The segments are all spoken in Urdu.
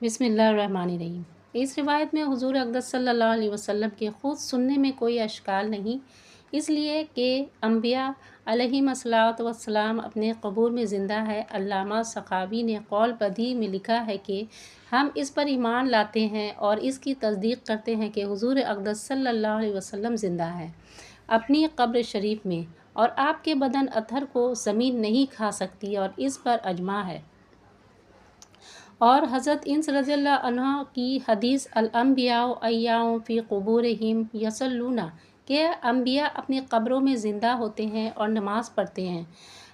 بسم اللہ الرحمن الرحیم۔ اس روایت میں حضور اقدس صلی اللہ علیہ وسلم کے خود سننے میں کوئی اشکال نہیں، اس لیے کہ انبیاء علیہم الصلاۃ والسلام اپنے قبور میں زندہ ہے۔ علامہ سخاوی نے قول بدیع میں لکھا ہے کہ ہم اس پر ایمان لاتے ہیں اور اس کی تصدیق کرتے ہیں کہ حضور اقدس صلی اللہ علیہ وسلم زندہ ہے اپنی قبر شریف میں، اور آپ کے بدن اطہر کو زمین نہیں کھا سکتی، اور اس پر اجماع ہے۔ اور حضرت انس رضی اللہ عنہ کی حدیث الانبیاء احیاء فی قبورہم یصلون کہ انبیاء اپنی قبروں میں زندہ ہوتے ہیں اور نماز پڑھتے ہیں۔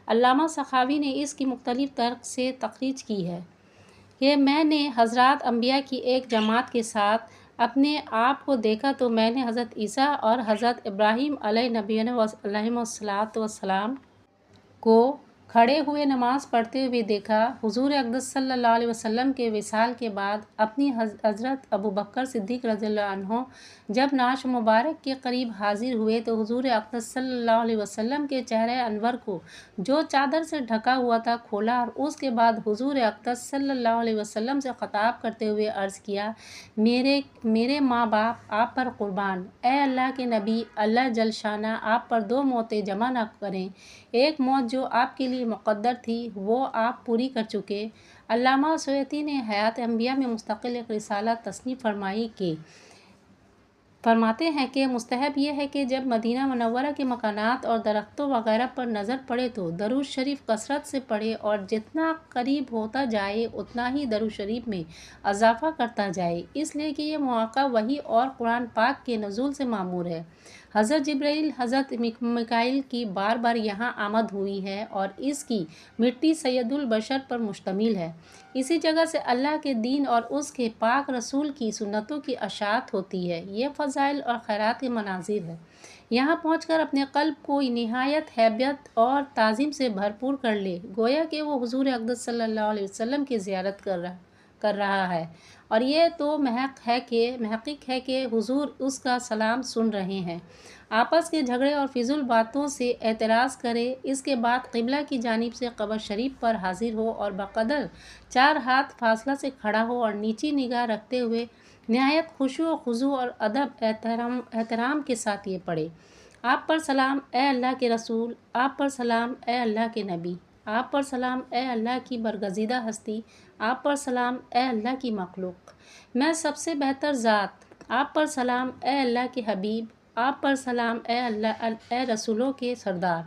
علامہ سخاوی نے اس کی مختلف طرق سے تخریج کی ہے کہ میں نے حضرات انبیاء کی ایک جماعت کے ساتھ اپنے آپ کو دیکھا تو میں نے حضرت عیسیٰ اور حضرت ابراہیم علیہ نبینا علیہم الصلاۃ والسلام کو کھڑے ہوئے نماز پڑھتے ہوئے دیکھا۔ حضور اقدس صلی اللہ علیہ وسلم کے وصال کے بعد اپنی حضرت ابو بکر صدیق رضی اللہ عنہ جب نعش مبارک کے قریب حاضر ہوئے تو حضور اقدس صلی اللہ علیہ وسلم کے چہرہ انور کو جو چادر سے ڈھکا ہوا تھا کھولا، اور اس کے بعد حضور اقدس صلی اللہ علیہ وسلم سے خطاب کرتے ہوئے عرض کیا، میرے ماں باپ آپ پر قربان، اے اللہ کے نبی، اللہ جل شانہ آپ پر دو موتیں جمع نہ کریں، ایک موت جو آپ کے لیے مقدر تھی وہ آپ پوری کر چکے۔ علامہ سیوطی نے حیات انبیاء میں مستقل ایک رسالہ تصنیف فرماتے ہیں کہ مستحب یہ ہے کہ جب مدینہ منورہ کے مکانات اور درختوں وغیرہ پر نظر پڑے تو درود شریف کثرت سے پڑھے، اور جتنا قریب ہوتا جائے اتنا ہی درود شریف میں اضافہ کرتا جائے، اس لیے کہ یہ مواقع وحی اور قرآن پاک کے نزول سے معمور ہے۔ حضرت جبرائیل حضرت میکائیل کی بار بار یہاں آمد ہوئی ہے اور اس کی مٹی سید البشر پر مشتمل ہے۔ اسی جگہ سے اللہ کے دین اور اس کے پاک رسول کی سنتوں کی اشاعت ہوتی ہے۔ یہ فضائل اور خیرات کے مناظر ہے۔ یہاں پہنچ کر اپنے قلب کو نہایت ہیبت اور تعظیم سے بھرپور کر لے، گویا کہ وہ حضور اقدس صلی اللہ علیہ وسلم کی زیارت کر رہا ہے، اور یہ تو محقق ہے کہ حضور اس کا سلام سن رہے ہیں۔ آپس کے جھگڑے اور فضول باتوں سے اعتراض کرے، اس کے بعد قبلہ کی جانب سے قبر شریف پر حاضر ہو اور بقدر 4 ہاتھ فاصلہ سے کھڑا ہو اور نیچی نگاہ رکھتے ہوئے نہایت خشوع و خضوع اور ادب احترام کے ساتھ یہ پڑھے، آپ پر سلام اے اللہ کے رسول، آپ پر سلام اے اللہ کے نبی، آپ پر سلام اے اللہ کی برگزیدہ ہستی، آپ پر سلام اے اللہ کی مخلوق میں سب سے بہتر ذات، آپ پر سلام اے اللہ کے حبیب، آپ پر سلام اے اللہ اے رسولوں کے سردار،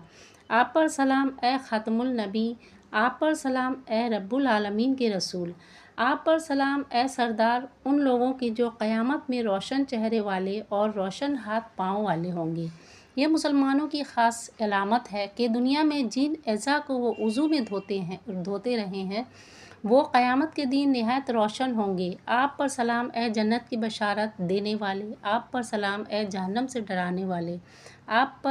آپ پر سلام اے خاتم النبی، آپ پر سلام اے رب العالمین کے رسول، آپ پر سلام اے سردار ان لوگوں کی جو قیامت میں روشن چہرے والے اور روشن ہاتھ پاؤں والے ہوں گے۔ یہ مسلمانوں کی خاص علامت ہے کہ دنیا میں جن اعضاء کو وہ وضو میں دھوتے رہے ہیں وہ قیامت کے دن نہایت روشن ہوں گے۔ آپ پر سلام اے جنت کی بشارت دینے والے، آپ پر سلام اے جہنم سے ڈرانے والے، آپ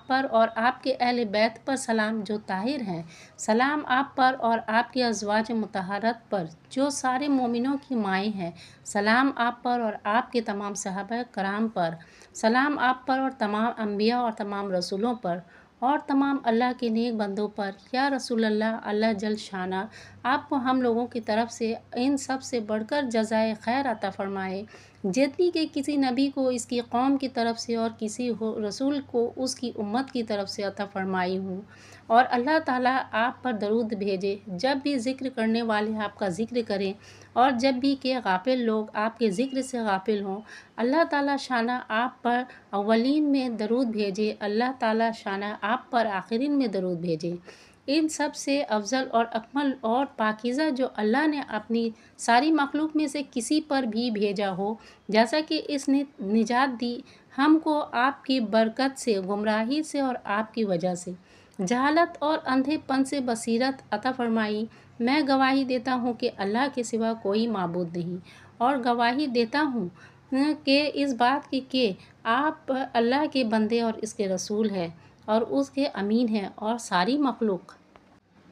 پر اور آپ کے اہل بیت پر سلام جو طاہر ہیں، سلام آپ پر اور آپ کے ازواج مطہرات پر جو سارے مومنوں کی مائیں ہیں، سلام آپ پر اور آپ کے تمام صحابہ کرام پر، سلام آپ پر اور تمام انبیاء اور تمام رسولوں پر اور تمام اللہ کے نیک بندوں پر۔ یا رسول اللہ، اللہ جل شانہ آپ کو ہم لوگوں کی طرف سے ان سب سے بڑھ کر جزائے خیر عطا فرمائے جتنی کہ کسی نبی کو اس کی قوم کی طرف سے اور کسی رسول کو اس کی امت کی طرف سے عطا فرمائی ہوں، اور اللہ تعالیٰ آپ پر درود بھیجے جب بھی ذکر کرنے والے آپ کا ذکر کریں اور جب بھی کہ غافل لوگ آپ کے ذکر سے غافل ہوں۔ اللہ تعالیٰ شانہ آپ پر اولین میں درود بھیجے، اللہ تعالیٰ شانہ آپ پر آخرین میں درود بھیجے۔ ان سب سے افضل اور اکمل اور پاکیزہ جو اللہ نے اپنی ساری مخلوق میں سے کسی پر بھی بھیجا ہو، جیسا کہ اس نے نجات دی ہم کو آپ کی برکت سے، گمراہی سے اور آپ کی وجہ سے، جہالت اور اندھے پن سے بصیرت عطا فرمائی۔ میں گواہی دیتا ہوں کہ اللہ کے سوا کوئی معبود نہیں، اور گواہی دیتا ہوں کہ اس بات کی کہ آپ اللہ کے بندے اور اس کے رسول ہیں اور اس کے امین ہیں، اور ساری مخلوق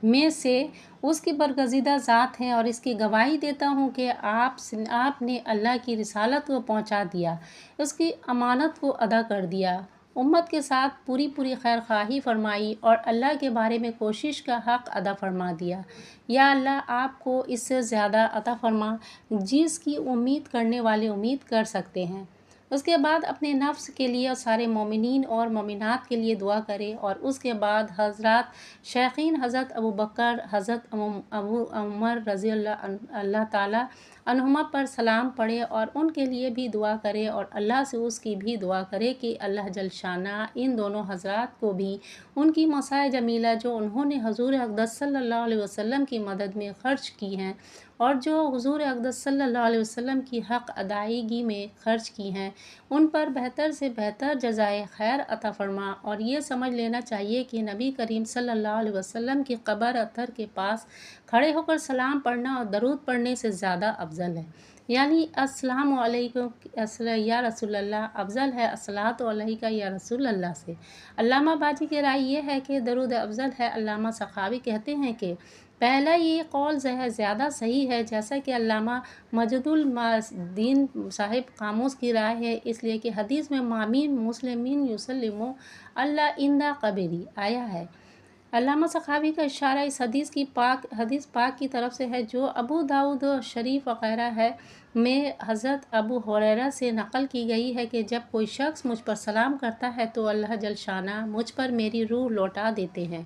میں سے اس کی برگزیدہ ذات ہیں، اور اس کی گواہی دیتا ہوں کہ آپ نے اللہ کی رسالت کو پہنچا دیا، اس کی امانت کو ادا کر دیا، امت کے ساتھ پوری خیر خواہی فرمائی اور اللہ کے بارے میں کوشش کا حق ادا فرما دیا۔ یا اللہ آپ کو اس سے زیادہ عطا فرما جس کی امید کرنے والے امید کر سکتے ہیں۔ اس کے بعد اپنے نفس کے لیے اور سارے مومنین اور مومنات کے لیے دعا کرے، اور اس کے بعد حضرات شیخین حضرت ابو بکر، حضرت ابو عمر رضی اللہ تعالیٰ عنہما پر سلام پڑھے اور ان کے لیے بھی دعا کرے، اور اللہ سے اس کی بھی دعا کرے کہ اللہ جل شانہ ان دونوں حضرات کو بھی ان کی مسائے جمیلہ جو انہوں نے حضور اقدس صلی اللہ علیہ وسلم کی مدد میں خرچ کی ہیں اور جو حضور اقدس صلی اللہ علیہ وسلم کی حق ادائیگی میں خرچ کی ہیں، ان پر بہتر سے بہتر جزائے خیر عطا فرما۔ اور یہ سمجھ لینا چاہیے کہ نبی کریم صلی اللہ علیہ وسلم کی قبر اطہر کے پاس کھڑے ہو کر سلام پڑھنا اور درود پڑھنے سے زیادہ افضل ہے، یعنی السلام علیکم یا رسول اللہ افضل ہے الصلاۃ علیک یا رسول اللہ سے۔ علامہ باجی کی رائے یہ ہے کہ درود افضل ہے۔ علامہ سخاوی کہتے ہیں کہ پہلا یہ قول زیادہ صحیح ہے، جیسا کہ علامہ مجد الدین صاحب قاموس کی رائے ہے، اس لیے کہ حدیث میں مامین مسلمین یسلمو اللہ عندہ قبری آیا ہے۔ علامہ سخاوی کا اشارہ اس حدیث پاک کی طرف سے ہے جو ابو داؤد شریف وغیرہ ہے میں حضرت ابو ہریرہ سے نقل کی گئی ہے کہ جب کوئی شخص مجھ پر سلام کرتا ہے تو اللہ جل شانہ مجھ پر میری روح لوٹا دیتے ہیں،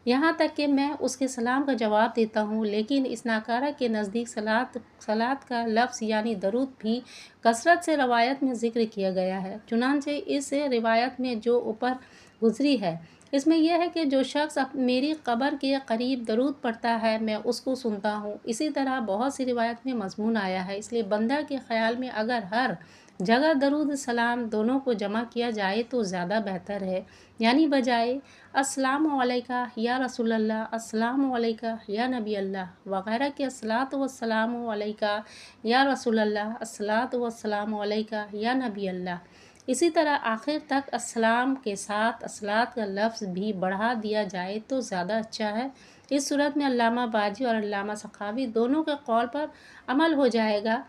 یہاں تک کہ میں اس کے سلام کا جواب دیتا ہوں۔ لیکن اس ناکارہ کے نزدیک صلاۃ کا لفظ یعنی درود بھی کثرت سے روایت میں ذکر کیا گیا ہے، چنانچہ اس روایت میں جو اوپر گزری ہے اس میں یہ ہے کہ جو شخص میری قبر کے قریب درود پڑھتا ہے میں اس کو سنتا ہوں۔ اسی طرح بہت سی روایت میں مضمون آیا ہے، اس لیے بندہ کے خیال میں اگر ہر جگہ درود سلام دونوں کو جمع کیا جائے تو زیادہ بہتر ہے، یعنی بجائے السلام علیکہ یا رسول اللہ، السلام علیکہ یا نبی اللہ وغیرہ کے الصلاۃ والسلام علیکہ یا رسول اللہ، الصلاۃ والسلام علیکہ یا نبی اللہ۔ اسی طرح آخر تک السلام کے ساتھ الصلاۃ کا لفظ بھی بڑھا دیا جائے تو زیادہ اچھا ہے۔ اس صورت میں علامہ باجی اور علامہ سخاوی دونوں کے قول پر عمل ہو جائے گا۔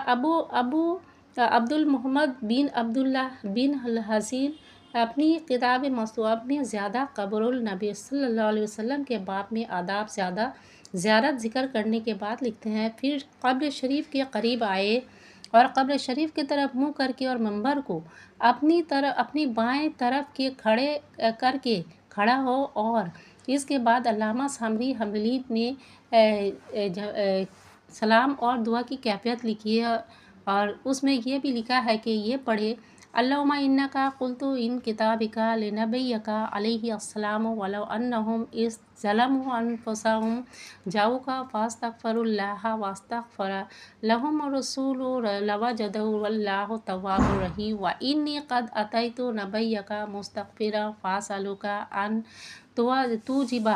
ابو عبد المحمد بن عبداللہ بن الحسین اپنی کتاب مصوب میں زیادہ قبر النبی صلی اللہ علیہ وسلم کے باب میں آداب زیارت ذکر کرنے کے بعد لکھتے ہیں، پھر قبر شریف کے قریب آئے اور قبر شریف کی طرف منہ کر کے اور منبر کو اپنی بائیں طرف کے کھڑا ہو، اور اس کے بعد علامہ سامری حنبلی نے سلام اور دعا کی کیفیت لکھی ہے، اور اس میں یہ بھی لکھا ہے کہ یہ پڑھے اللہم انکا قلت ان کتابک لنبیک علیہ السلام ولو انہم اذ ظلموا انفسہم جاؤک فاستغفروا اللہ واستغفر لہم الرسول لوجدوا اللہ تواب رحیم وانی قد اتیت نبیک مستغفرا فاسألک ان توجب